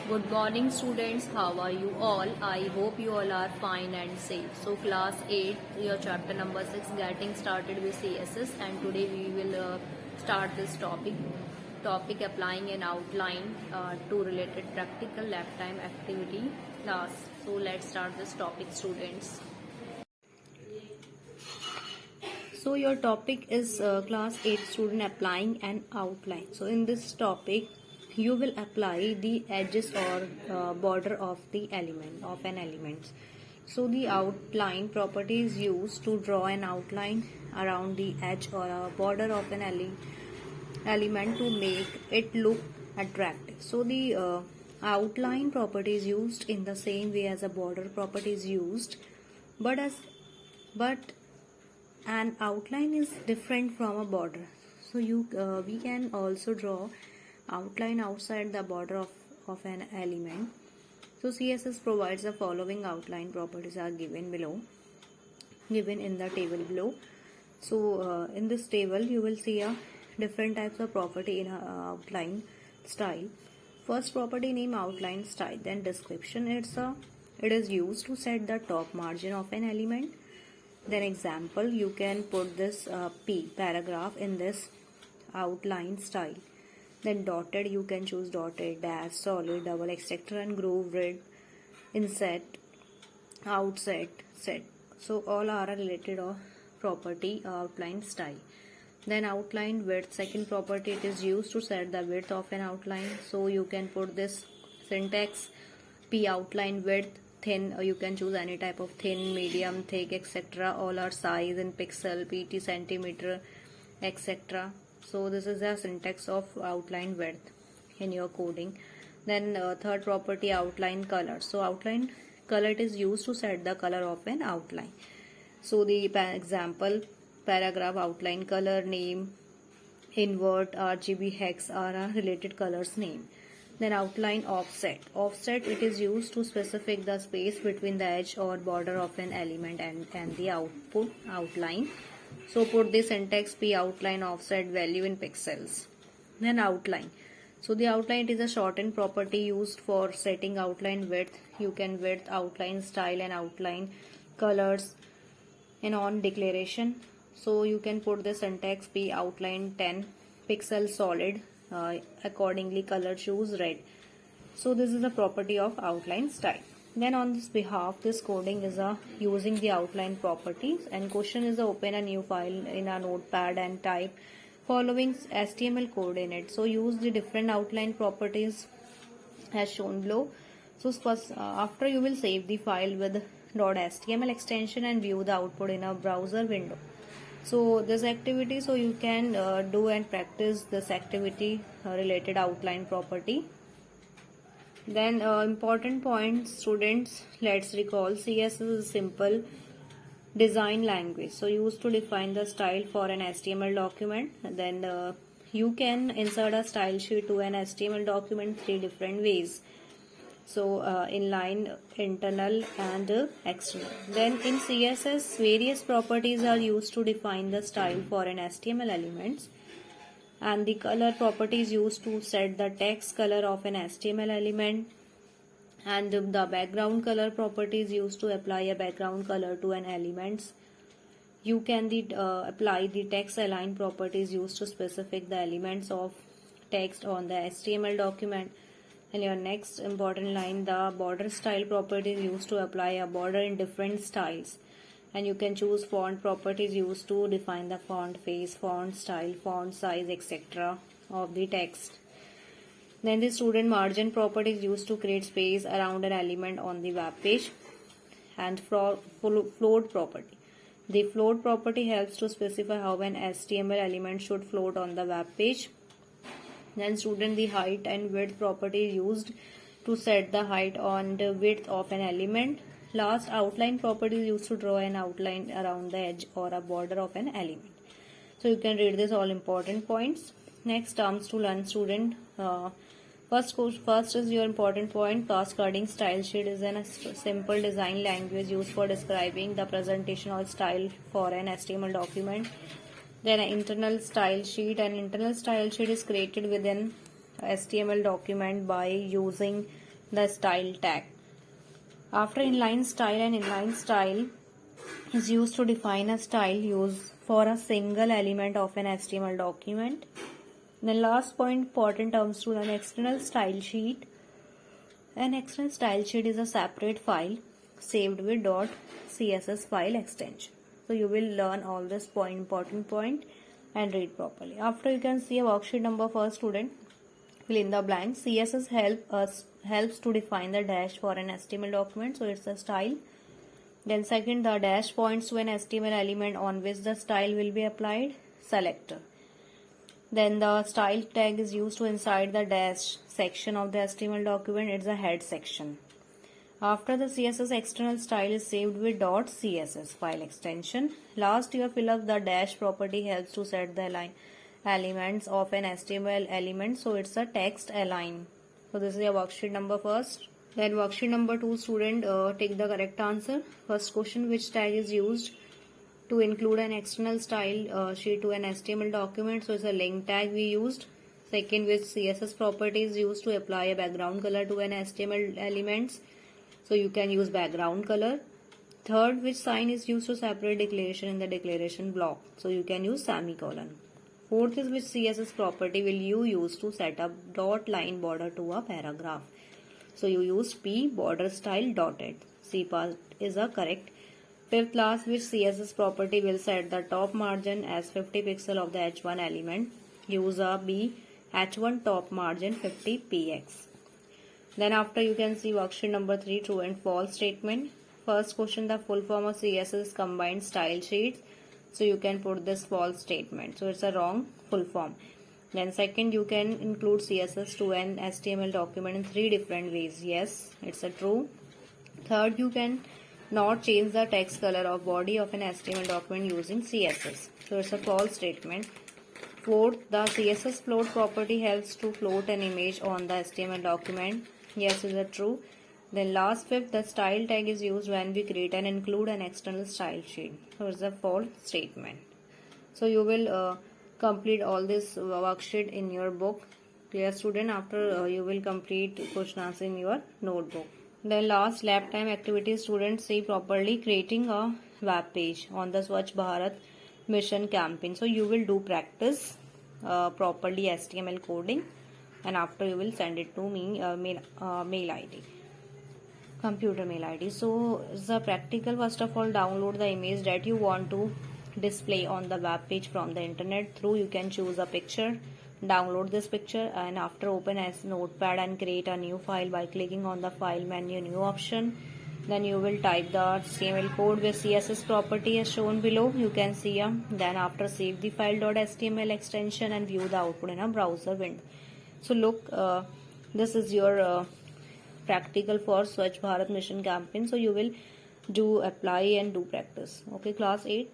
Good morning students, how are you all? I hope you all are fine and safe. So class 8, your chapter number 6, getting started with CSS, and today we will start this topic applying an outline to related practical lab time activity class. So let's start this topic students. So your topic is class 8 student applying an outline. So in this topic you will apply the edges or border of the an element. So the outline property is used to draw an outline around the edge or a border of an element to make it look attractive. So the outline property is used in the same way as a border property is used, but an outline is different from a border. So we can also draw outline outside the border of an element. So CSS provides the following outline properties are given in the table below. So in this table you will see a different types of property in outline style. First property name outline style, then description. It is used to set the top margin of an element. Then example, you can put this paragraph in this outline style. Then dotted, you can choose dotted, dash, solid, double, etc. and groove, red, inset, outset, set. So all are related or property outline style. Then outline width, second property, it is used to set the width of an outline. So you can put this syntax p outline width, thin, you can choose any type of thin, medium, thick, etc. all are size in pixel, pt, centimeter, etc. So this is the syntax of outline width in your coding. Then third property outline color. So outline color, it is used to set the color of an outline. So the example paragraph outline color name, invert, RGB, hex are a related colors name. Then outline offset. Offset, it is used to specify the space between the edge or border of an element and the output outline. So put the syntax p outline offset value in pixels. Then outline. So the outline, it is a shortened property used for setting outline width. You can width, outline style and outline colors in on declaration. So you can put the syntax p outline 10 pixel solid, accordingly color choose red. So this is the property of outline style. Then on this behalf, this coding is using the outline properties, and question is open a new file in a notepad and type following HTML code in it. So use the different outline properties as shown below. So first, after you will save the file with .html extension and view the output in a browser window. So this activity, so you can do and practice this activity related outline property. Then important points students, let's recall CSS is a simple design language, so used to define the style for an HTML document. Then you can insert a style sheet to an HTML document 3 different ways. So inline, internal and external. Then in CSS, various properties are used to define the style for an HTML elements, and the color property is used to set the text color of an HTML element, and the background color property is used to apply a background color to an elements. You can apply the text align properties used to specify the elements of text on the HTML document. And your next important line, the border style property is used to apply a border in different styles. And you can choose font properties used to define the font face, font style, font size, etc. of the text. Then the student margin property is used to create space around an element on the web page. And float property. The float property helps to specify how an HTML element should float on the web page. Then student, the height and width property is used to set the height on the width of an element. Last, outline property is used to draw an outline around the edge or a border of an element. So you can read this all important points. Next, terms to learn student. First is your important point. Cascading style sheet is a simple design language used for describing the presentation or style for an HTML document. Then an internal style sheet. An internal style sheet is created within HTML document by using the style tag. After inline style, an inline style is used to define a style used for a single element of an HTML document. Then last point, important terms to an external style sheet. An external style sheet is a separate file saved with .css file extension. So you will learn all this important point and read properly. After, you can see a worksheet number 1, student. Fill in the blanks. CSS helps to define the dash for an HTML document, so it's a style. Then second, the dash points to an HTML element on which the style will be applied, selector. Then the style tag is used to inside the dash section of the HTML document, it's a head section. After, the CSS external style is saved with .css file extension. Last, you fill up the dash property helps to set the elements of an HTML element, so it's a text align. So this is your worksheet number 1. Then worksheet number 2, student, take the correct answer. First question, which tag is used to include an external style sheet to an HTML document? So it's a link tag we used. Second, which CSS property is used to apply a background color to an HTML elements? So you can use background color. Third, which sign is used to separate declaration in the declaration block? So you can use semicolon. Fourth is, which CSS property will you use to set up dot line border to a paragraph? So you use P border style dotted. C part is a correct. Fifth, last, which CSS property will set the top margin as 50 pixel of the H1 element? Use a B H1 top margin 50 px. Then after, you can see worksheet number 3, true and false statement. First question, the full form of CSS combined style sheets. So you can put this false statement. So it's a wrong full form. Then second, you can include CSS to an HTML document in 3 different ways. Yes, it's a true. Third, you can not change the text color of body of an HTML document using CSS. So it's a false statement. Fourth, the CSS float property helps to float an image on the HTML document. Yes, is a true. Then last, fifth, the style tag is used when we create and include an external style sheet. So it's a false statement. So you will complete all this worksheet in your book. Clear, student? After you will complete question answer in your notebook. Then last, lab time activity, students, see properly creating a web page on the Swachh Bharat Mission campaign. So you will do practice properly HTML coding, and after you will send it to me mail ID, computer mail ID. So the practical, first of all, download the image that you want to display on the web page from the internet through. You can choose a picture, download this picture, and after open as notepad and create a new file by clicking on the file menu, new option. Then you will type the HTML code with CSS property as shown below. You can see then after, save the file.html extension and view the output in a browser window. So look, this is your practical for Swachh Bharat Mission campaign. So you will do apply and do practice. Okay, class 8th.